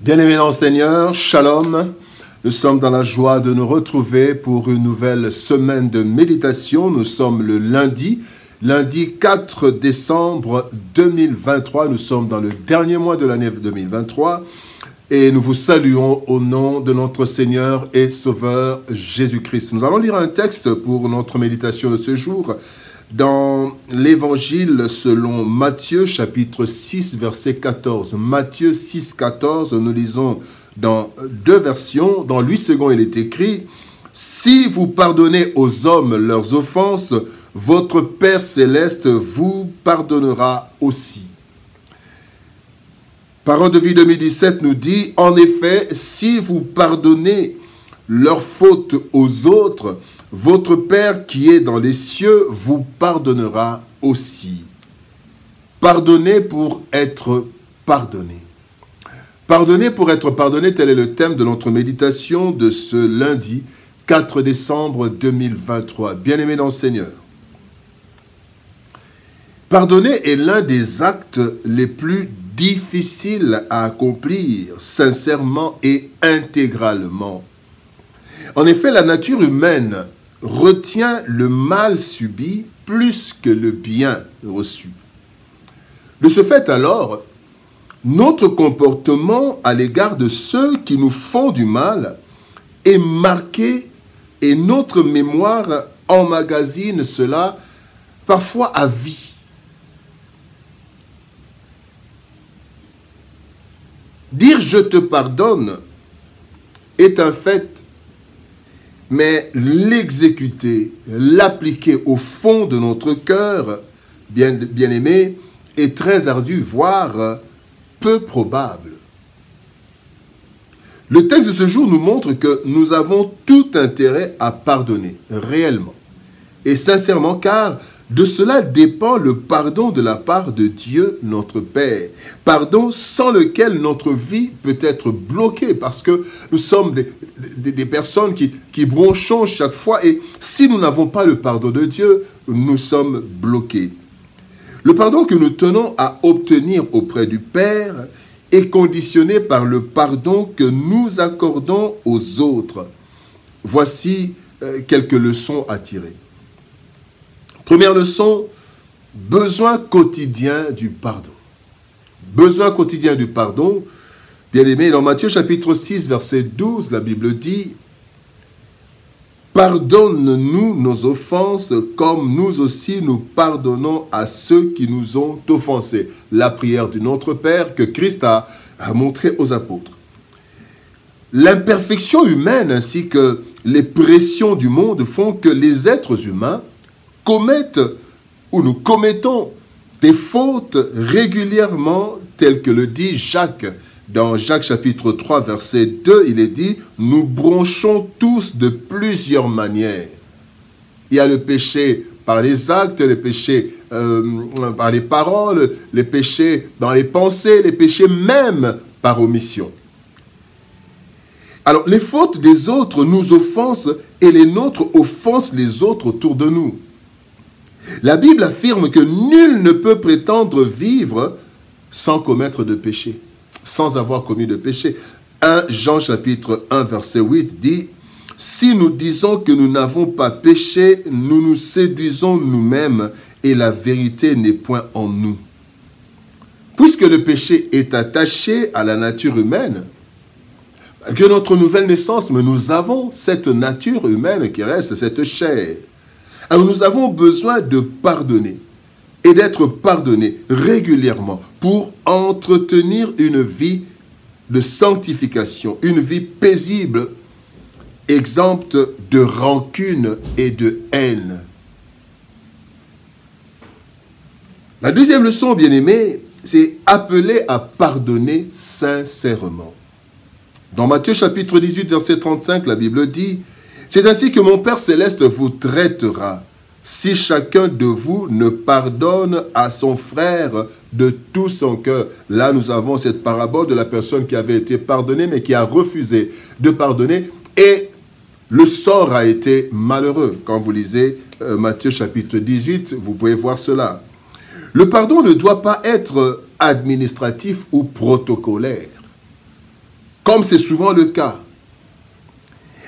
Bien-aimés dans le Seigneur, Shalom. Nous sommes dans la joie de nous retrouver pour une nouvelle semaine de méditation. Nous sommes le lundi 4 décembre 2023. Nous sommes dans le dernier mois de l'année 2023 et nous vous saluons au nom de notre Seigneur et Sauveur Jésus-Christ. Nous allons lire un texte pour notre méditation de ce jour dans l'Évangile selon Matthieu, chapitre 6, verset 14. Matthieu 6, 14, nous lisons dans deux versions. Dans 8 secondes, il est écrit « Si vous pardonnez aux hommes leurs offenses, votre Père céleste vous pardonnera aussi. » Parole de vie 2017 nous dit « En effet, si vous pardonnez leurs fautes aux autres, votre Père qui est dans les cieux vous pardonnera aussi. » Pardonner pour être pardonné. Pardonner pour être pardonné, tel est le thème de notre méditation de ce lundi 4 décembre 2023. Bien-aimés dans le Seigneur, pardonner est l'un des actes les plus difficiles à accomplir sincèrement et intégralement. En effet, la nature humaine retient le mal subi plus que le bien reçu. De ce fait alors, notre comportement à l'égard de ceux qui nous font du mal est marqué et notre mémoire emmagasine cela parfois à vie. Dire « je te pardonne » est un fait, mais l'exécuter, l'appliquer au fond de notre cœur, bien-aimé, est très ardu, voire peu probable. Le texte de ce jour nous montre que nous avons tout intérêt à pardonner, réellement et sincèrement, car de cela dépend le pardon de la part de Dieu, notre Père. Pardon sans lequel notre vie peut être bloquée, parce que nous sommes des personnes qui bronchons chaque fois, et si nous n'avons pas le pardon de Dieu, nous sommes bloqués. Le pardon que nous tenons à obtenir auprès du Père est conditionné par le pardon que nous accordons aux autres. Voici quelques leçons à tirer. Première leçon, besoin quotidien du pardon. Besoin quotidien du pardon. Bien-aimé, dans Matthieu chapitre 6, verset 12, la Bible dit « Pardonne-nous nos offenses comme nous aussi nous pardonnons à ceux qui nous ont offensés. » La prière du Notre Père que Christ a montrée aux apôtres. L'imperfection humaine ainsi que les pressions du monde font que les êtres humains commettent ou nous commettons des fautes régulièrement, telles que le dit Jacques. Dans Jacques chapitre 3, verset 2, il est dit « Nous bronchons tous de plusieurs manières. » Il y a le péché par les actes, le péché par les paroles, les péchés dans les pensées, les péchés même par omission. Alors, les fautes des autres nous offensent et les nôtres offensent les autres autour de nous. La Bible affirme que nul ne peut prétendre vivre sans commettre de péché, sans avoir commis de péché. 1 Jean chapitre 1 verset 8 dit « Si nous disons que nous n'avons pas péché, nous nous séduisons nous-mêmes et la vérité n'est point en nous. » Puisque le péché est attaché à la nature humaine, que notre nouvelle naissance, mais nous avons cette nature humaine qui reste, cette chair. Alors nous avons besoin de pardonner et d'être pardonnés régulièrement pour entretenir une vie de sanctification, une vie paisible, exempte de rancune et de haine. La deuxième leçon, bien-aimés, c'est appeler à pardonner sincèrement. Dans Matthieu chapitre 18, verset 35, la Bible dit « C'est ainsi que mon Père céleste vous traitera, si chacun de vous ne pardonne à son frère de tout son cœur. » Là, nous avons cette parabole de la personne qui avait été pardonnée, mais qui a refusé de pardonner, et le sort a été malheureux. Quand vous lisez Matthieu chapitre 18, vous pouvez voir cela. Le pardon ne doit pas être administratif ou protocolaire. comme c'est souvent le cas.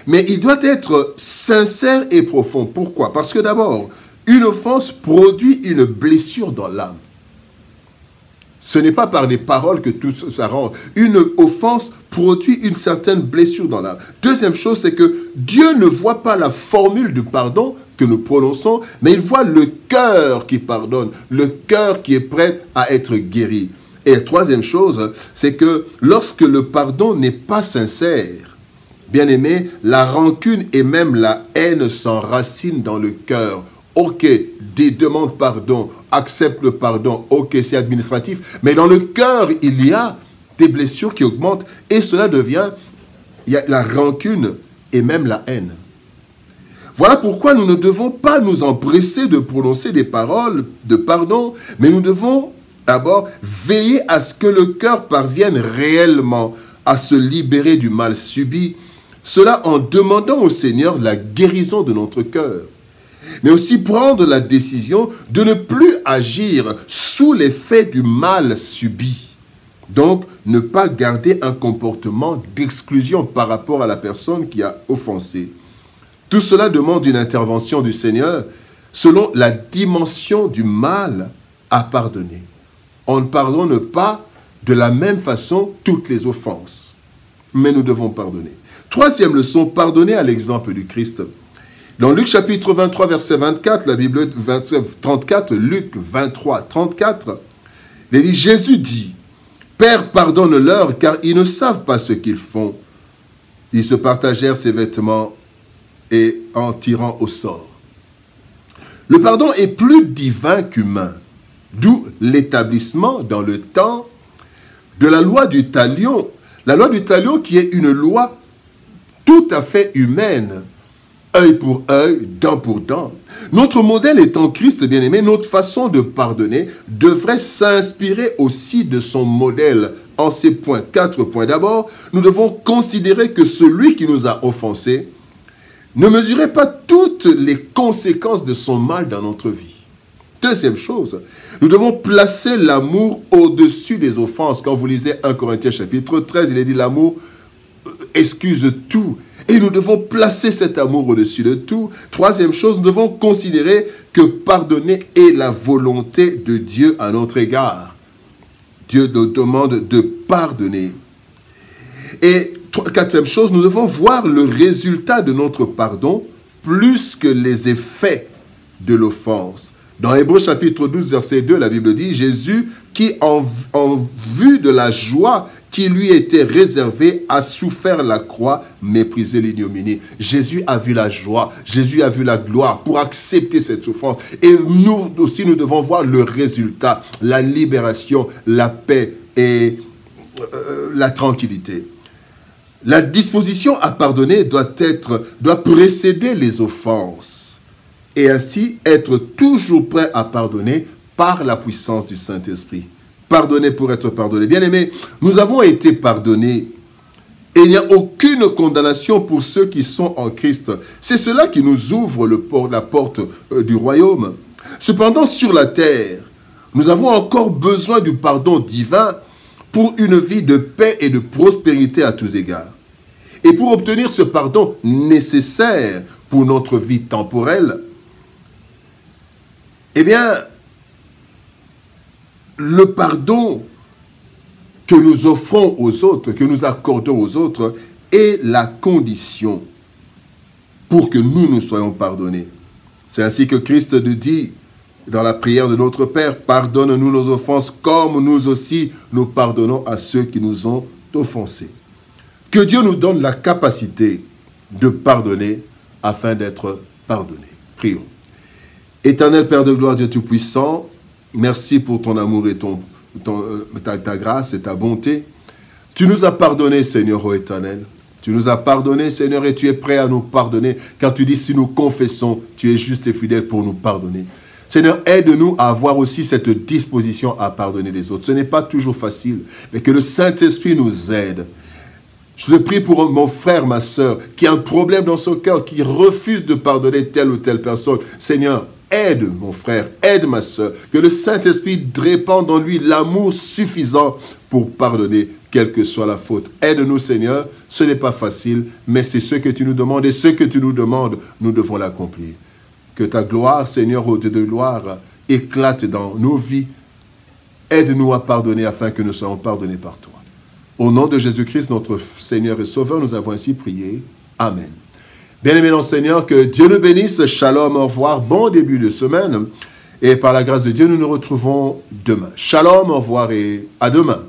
Mais il doit être sincère et profond. Pourquoi? Parce que d'abord, une offense produit une blessure dans l'âme. Ce n'est pas par les paroles que tout ça rend. Une offense produit une certaine blessure dans l'âme. Deuxième chose, c'est que Dieu ne voit pas la formule du pardon que nous prononçons, mais il voit le cœur qui pardonne, le cœur qui est prêt à être guéri. Et la troisième chose, c'est que lorsque le pardon n'est pas sincère, bien-aimé, la rancune et même la haine s'enracinent dans le cœur. Ok, demande pardon, accepte le pardon, ok, c'est administratif, mais dans le cœur, il y a des blessures qui augmentent et cela devient, il y a la rancune et même la haine. Voilà pourquoi nous ne devons pas nous empresser de prononcer des paroles de pardon, mais nous devons d'abord veiller à ce que le cœur parvienne réellement à se libérer du mal subi, cela en demandant au Seigneur la guérison de notre cœur. Mais aussi prendre la décision de ne plus agir sous l'effet du mal subi. Donc, ne pas garder un comportement d'exclusion par rapport à la personne qui a offensé. Tout cela demande une intervention du Seigneur selon la dimension du mal à pardonner. On ne pardonne pas de la même façon toutes les offenses, mais nous devons pardonner. Troisième leçon, pardonner à l'exemple du Christ. Dans Luc chapitre 23, verset 24, la Bible 34, Luc 23, 34, il dit, Jésus dit, « Père, pardonne-leur, car ils ne savent pas ce qu'ils font. » Ils se partagèrent ses vêtements et en tirant au sort. Le pardon est plus divin qu'humain, d'où l'établissement dans le temps de la loi du talion. La loi du talion qui est une loi tout à fait humaine. Œil pour œil, dent pour dent. Notre modèle étant Christ, bien-aimé, notre façon de pardonner devrait s'inspirer aussi de son modèle. En ces points, 4 points. D'abord, nous devons considérer que celui qui nous a offensés ne mesurait pas toutes les conséquences de son mal dans notre vie. Deuxième chose, nous devons placer l'amour au-dessus des offenses. Quand vous lisez 1 Corinthiens chapitre 13, il est dit l'amour excuse tout. Et nous devons placer cet amour au-dessus de tout. Troisième chose, nous devons considérer que pardonner est la volonté de Dieu à notre égard. Dieu nous demande de pardonner. Et quatrième chose, nous devons voir le résultat de notre pardon plus que les effets de l'offense. Dans Hébreux chapitre 12, verset 2, la Bible dit, Jésus, qui en vue de la joie qui lui était réservée, a souffert la croix, méprisé l'ignominie. Jésus a vu la joie, Jésus a vu la gloire pour accepter cette souffrance. Et nous aussi, nous devons voir le résultat, la libération, la paix et la tranquillité. La disposition à pardonner doit précéder les offenses et ainsi être toujours prêt à pardonner par la puissance du Saint-Esprit. Pardonner pour être pardonné. Bien-aimés, nous avons été pardonnés et il n'y a aucune condamnation pour ceux qui sont en Christ. C'est cela qui nous ouvre la porte du royaume. Cependant, sur la terre, nous avons encore besoin du pardon divin pour une vie de paix et de prospérité à tous égards. Et pour obtenir ce pardon nécessaire pour notre vie temporelle, eh bien, le pardon que nous offrons aux autres, que nous accordons aux autres, est la condition pour que nous soyons pardonnés. C'est ainsi que Christ nous dit dans la prière de notre Père, « Pardonne-nous nos offenses comme nous aussi nous pardonnons à ceux qui nous ont offensés. » Que Dieu nous donne la capacité de pardonner afin d'être pardonnés. Prions. Éternel Père de gloire, Dieu Tout-Puissant, merci pour ton amour et ta grâce et ta bonté. Tu nous as pardonné, Seigneur, ô Éternel. Tu nous as pardonné, Seigneur, et tu es prêt à nous pardonner, car tu dis, si nous confessons, tu es juste et fidèle pour nous pardonner. Seigneur, aide-nous à avoir aussi cette disposition à pardonner les autres. Ce n'est pas toujours facile, mais que le Saint-Esprit nous aide. Je te prie pour mon frère, ma soeur, qui a un problème dans son cœur, qui refuse de pardonner telle ou telle personne. Seigneur, aide mon frère, aide ma soeur, que le Saint-Esprit répande en lui l'amour suffisant pour pardonner quelle que soit la faute. Aide-nous, Seigneur. Ce n'est pas facile, mais c'est ce que tu nous demandes. Et ce que tu nous demandes, nous devons l'accomplir. Que ta gloire, Seigneur, au Dieu de gloire, éclate dans nos vies. Aide-nous à pardonner afin que nous soyons pardonnés par toi. Au nom de Jésus-Christ, notre Seigneur et Sauveur, nous avons ainsi prié. Amen. Bien-aimés dans le Seigneur, que Dieu nous bénisse. Shalom, au revoir. Bon début de semaine. Et par la grâce de Dieu, nous nous retrouvons demain. Shalom, au revoir et à demain.